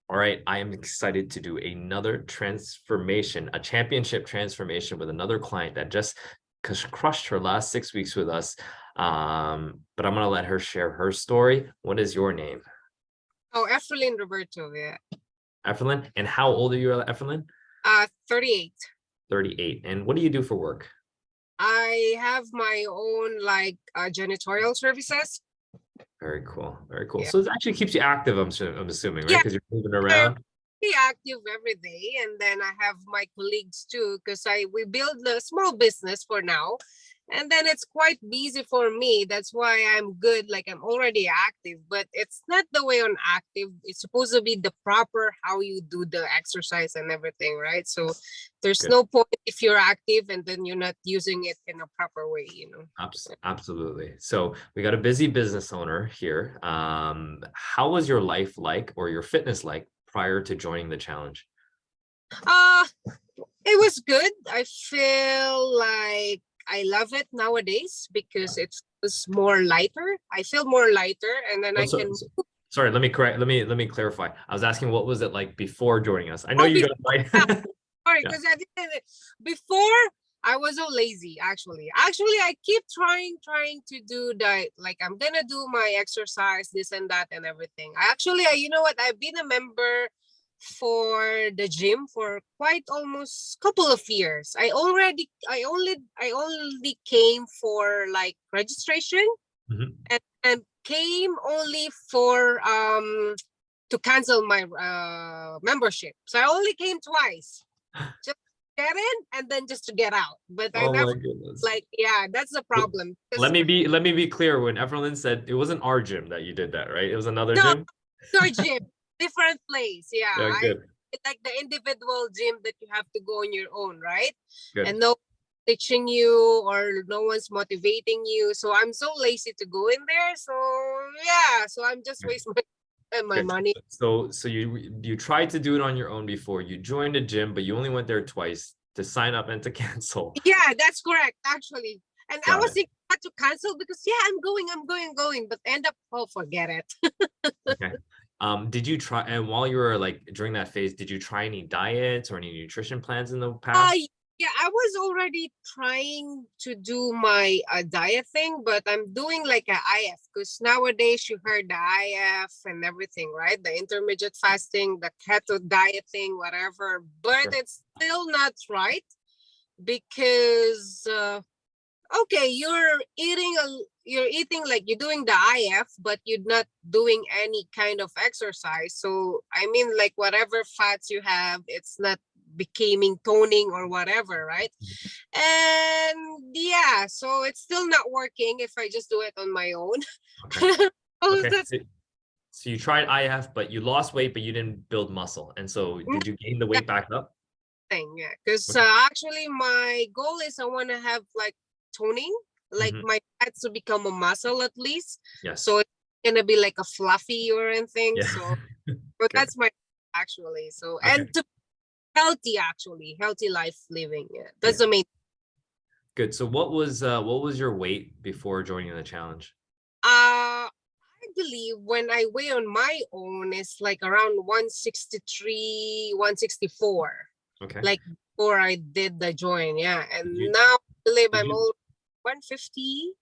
All right, I am excited to do another transformation, a championship transformation with another client that just crushed her last 6 weeks with us. But I'm gonna let her share her story. What is your name? Oh, Efrelyn Roberto, yeah. Efrelyn. And how old are you, Efrelyn? 38. 38. And what do you do for work? I have my own janitorial services. Very cool. Very cool. Yeah. So it actually keeps you active, I'm assuming, right? Yeah, Because you're moving I'm around. pretty active every day. And then I have my colleagues too, because we build a small business for now. And then it's quite busy for me. That's why I'm good. Like I'm already active, but it's not the way on active. It's supposed to be the proper how you do the exercise and everything, right? So there's Good. no point if you're active and then you're not using it in a proper way, you know. Absolutely. So we got a busy business owner here. How was your life like or your fitness like prior to joining the challenge? Uh it was good. I feel like I love it nowadays because it was more lighter. I feel more lighter, and then Oh, I can. sorry, let me clarify. I was asking what was it like before joining us? I know Oh, you got like sorry, yeah. because I didn't before. I was so lazy. Actually, I keep trying to do that. Like I'm gonna do my exercise, this and that, and everything. You know what? I've been a member for the gym for quite almost couple of years. I only came for like registration Mhm. and came only for to cancel my membership. So I only came twice. Just to get in and then just to get out. But I Oh never my goodness. like yeah, that's the problem. Let Because me be clear. When Efrelyn said it wasn't our gym that you did that, right? It was another no, gym. your gym, different place. Yeah, Yeah, I good, it's like the individual gym that you have to go on your own, right? And good. no teaching you or no one's motivating you. So I'm so lazy to go in there. So yeah, so I'm just wasting my Good. money. So you tried to do it on your own before. You joined a gym, but you only went there twice to sign up and to cancel. Yeah, that's correct, actually. And I Got was it. thinking not to cancel because yeah, I'm going, but end up oh forget it. Okay. Did you try, and while you were like during that phase, did you try any diets or any nutrition plans in the Uh, past? yeah, I was already trying to do my diet thing, but I'm doing like a IF because nowadays you heard the IF and everything, right? The intermittent fasting, the keto dieting, whatever. But Sure. it's still not right because okay, you're eating like you're doing the IF, but you're not doing any kind of exercise. So I mean, like whatever fats you have, it's not becoming toning or whatever, right? And yeah, so it's still not working if I just do it on my own. Okay. Oh, Okay. that's So you tried IF, but you lost weight, but you didn't build muscle. And so did you gain the that weight back up? thing, yeah. Because Okay. actually, my goal is I want to have like toning, like Mhm. my fats to become a muscle at least. So Yes. it's gonna be like a fluffy or anything. Yeah. So Good. that's my actually. So Okay. and to healthy actually, healthy life living. Yeah, that's Yeah. the main. Good. So what was your weight before joining the challenge? I believe when I weigh on my own, it's like around 163, 164. Okay. Like before I did the join, yeah. Did And you now I believe did I'm you all 150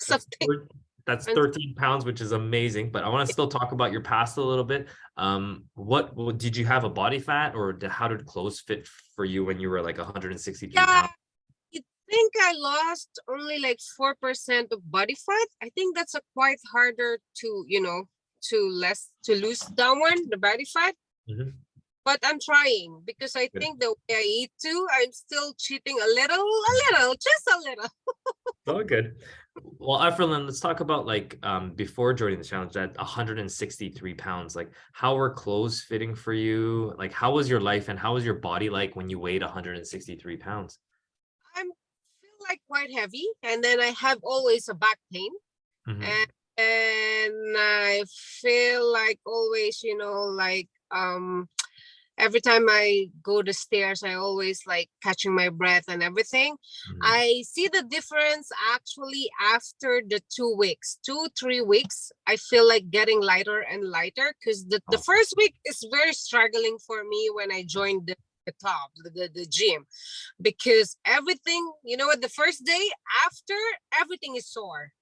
that's something. that's And 13 pounds, which is amazing. But I want to still talk about your past a little bit. What did you have a body fat or how did clothes fit for you when you were like 163 yeah, pounds? I think I lost only like 4% of body fat. I think that's a quite harder to, to lose that one, the body fat. Mhm. But I'm trying because I Good. think the way I eat too, I'm still cheating just a little. Oh, good. Well, Efrelyn, let's talk about like before joining the challenge at 163 pounds. Like, how were clothes fitting for you? Like, how was your life and how was your body like when you weighed 163 pounds? I'm feel like quite heavy, and then I have always a back pain, Hmm. and, and I feel like always, like every time I go the stairs, I always like catching my breath and everything. Mhm. I see the difference actually after the 2 weeks, 3 weeks. I feel like getting lighter and lighter because the Oh, first week is very struggling for me when I joined the club, the gym, because everything, you know what, the first day after, everything is sore.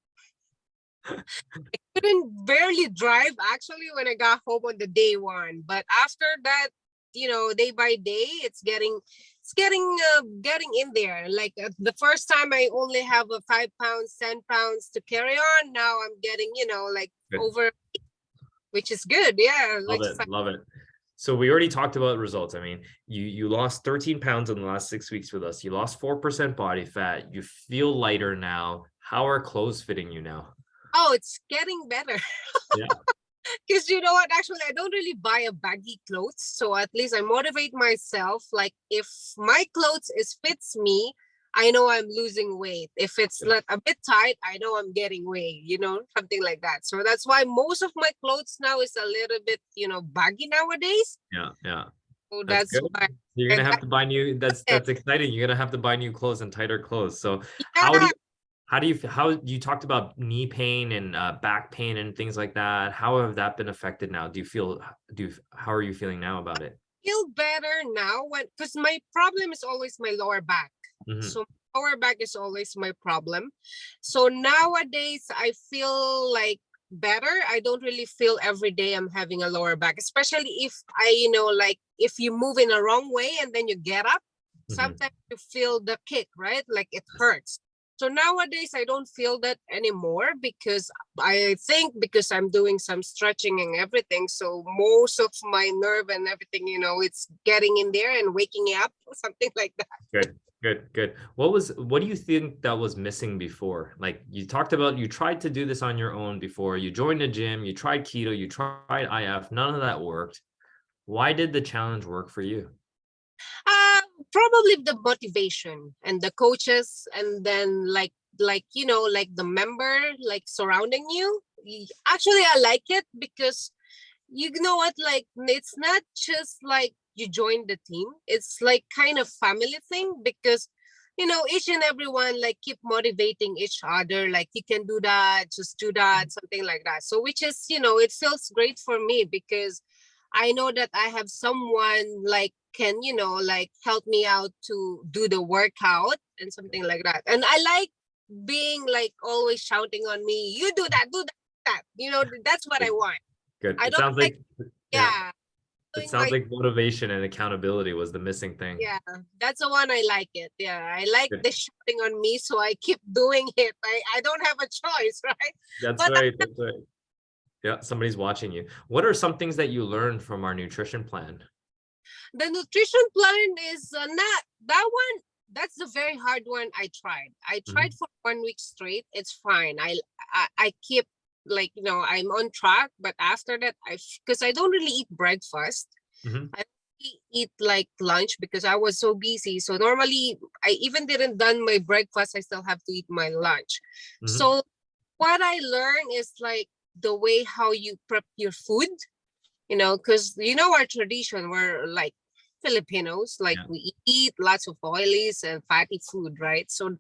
Couldn't barely drive actually when I got home on the day one. But after that, day by day, getting in there. Like the first time I only have a 5 pounds, 10 pounds to carry on. Now I'm getting, like good. over, which is good. Yeah, Love which is it. Love it. So we already talked about results. I mean, you lost 13 pounds in the last 6 weeks with us. You lost 4% body fat. You feel lighter now. How are clothes fitting you now? oh, it's getting better. Yeah. Because you know what, actually, I don't really buy a baggy clothes. So at least I motivate myself. Like if my clothes is fits me, I know I'm losing weight. If it's Good. like a bit tight, I know I'm getting weight, something like that. So that's why most of my clothes now is a little bit, baggy nowadays. Yeah. Yeah. So That's that's good. why. You're And gonna have to buy new. That's exciting. You're gonna have to buy new clothes and tighter clothes. So how do yeah, you how you talked about knee pain and back pain and things like that? How have that been affected now? How are you feeling now about it? feel better now because my problem is always my lower back. Hmm. So lower back is always my problem. So nowadays I feel like better. I don't really feel every day I'm having a lower back, especially if like if you move in a wrong way and then you get up, Hmm. sometimes you feel the kick, right? Like it hurts. So nowadays I don't feel that anymore because I think because I'm doing some stretching and everything. So most of my nerve and everything, it's getting in there and waking me up or something like that. Good, good, good. What do you think that was missing before? Like you talked about, you tried to do this on your own before. You joined a gym, you tried keto, you tried IF, none of that worked. Why did the challenge work for you? Probably the motivation and the coaches, and then like the member like surrounding you. Actually, I like it because you know what, like it's not just like you join the team, it's like kind of family thing because each and everyone like keep motivating each other, like you can do that, just do that, something like that. So which is it feels great for me because I know that I have someone like can like help me out to do the workout and something like that. And I like being like always shouting on me, you do that, that's what I Good, want. good. I It don't sounds like, like, yeah, yeah, it doing sounds my, like motivation and accountability was the missing thing. yeah, that's the one I like it. Yeah, I like Good. the shouting on me, so I keep doing it. I don't have a choice, right? That's But right. That's right. Yeah, somebody's watching you. What are some things that you learned from our nutrition plan? the nutrition plan is not that one. That's the very hard one. I tried Hmm. for 1 week straight. It's fine. I keep like I'm on track, but after that, because I don't really eat breakfast. Hmm. I only eat like lunch because I was so busy. So normally I even didn't done my breakfast. I still have to eat my lunch. Hmm. So what I learned is like the way how you prep your food, because our tradition, we're like Filipinos, like Yeah. we eat lots of oilies and fatty food, right? So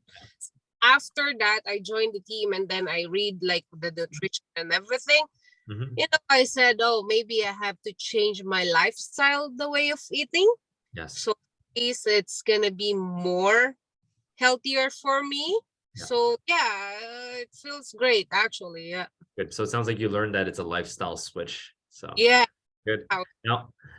after that, I joined the team and then I read like the nutrition and everything. Hmm. I said, oh, maybe I have to change my lifestyle, the way of eating. Yes. So at least it's gonna be more healthier for me. Yeah. So yeah, it feels great actually. Yeah. Good. So it sounds like you learned that it's a lifestyle switch. So Yeah. good.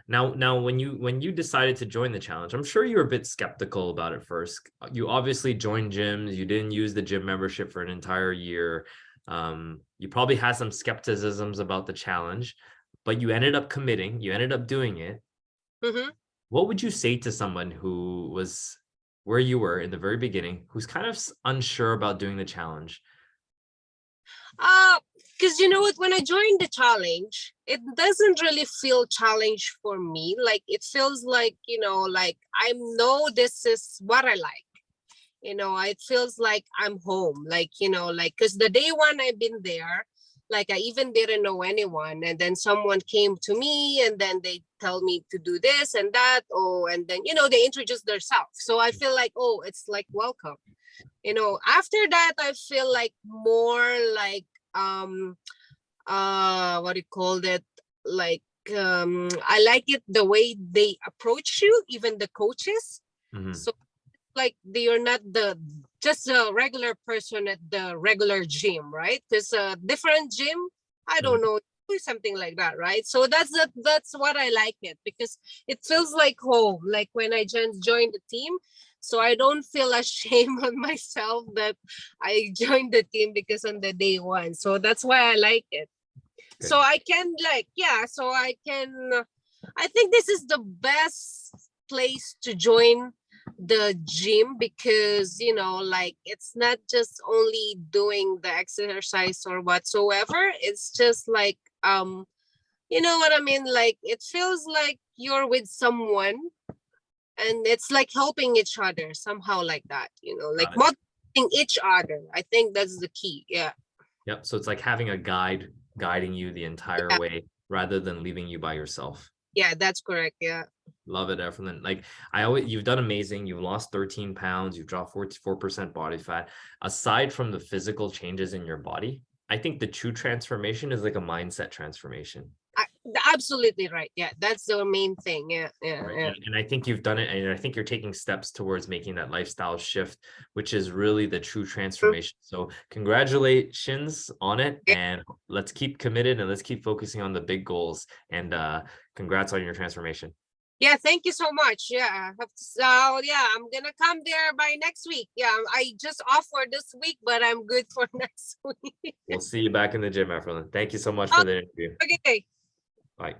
Now, when you decided to join the challenge, I'm sure you were a bit skeptical about it first. You obviously joined gyms. You didn't use the gym membership for an entire year. You probably had some skepticisms about the challenge, but you ended up committing. You ended up doing it. Mm-hmm. What would you say to someone who was where you were in the very beginning, who's kind of unsure about doing the challenge? Uh, because you know what, when I joined the challenge, it doesn't really feel challenge for me. Like it feels like, like I know this is what I like. It feels like I'm home. Like, like because the day one I've been there, Like I even didn't know anyone, and then someone came to me, and then they tell me to do this and that. Oh, and then they introduce themselves. So I feel like, oh, it's like welcome. After that, I feel like more like what do you call that? Like I like it the way they approach you, even the coaches. Mhm. So like they are not the just a regular person at the regular gym, right? Because a different gym, I Mhm. don't know, do something like that, right? So that's what I like it, because it feels like home, like when I just joined the team. So I don't feel ashamed on myself that I joined the team, because on the day one. So that's why I like it. So Good. I can like, yeah, so I can, I think this is the best place to join the gym, because like it's not just only doing the exercise or whatsoever. It's just like you know what I mean, like it feels like you're with someone, and it's like helping each other somehow, like that, like Got it. motivating each other. I think that's the key. Yeah. Yep. So it's like having a guide guiding you the entire Yeah, way rather than leaving you by yourself. yeah, that's correct. Yeah. Love it, Efrelyn. Like you've done amazing. You've lost 13 pounds. You've dropped 4% body fat. Aside from the physical changes in your body, I think the true transformation is like a mindset transformation. I, Absolutely right. Yeah, that's the main thing. Yeah, yeah, Right. yeah. And I think you've done it. And I think you're taking steps towards making that lifestyle shift, which is really the true Mm, transformation. So congratulations on it. yeah. And let's keep committed and let's keep focusing on the big goals. And congrats on your transformation. Yeah, thank you so much. Yeah, so yeah, I'm gonna come there by next week. Yeah, I just off for this week, but I'm good for next week. We'll see you back in the gym, Efrelyn. Thank you so much Oh, for the interview. okay. Bye.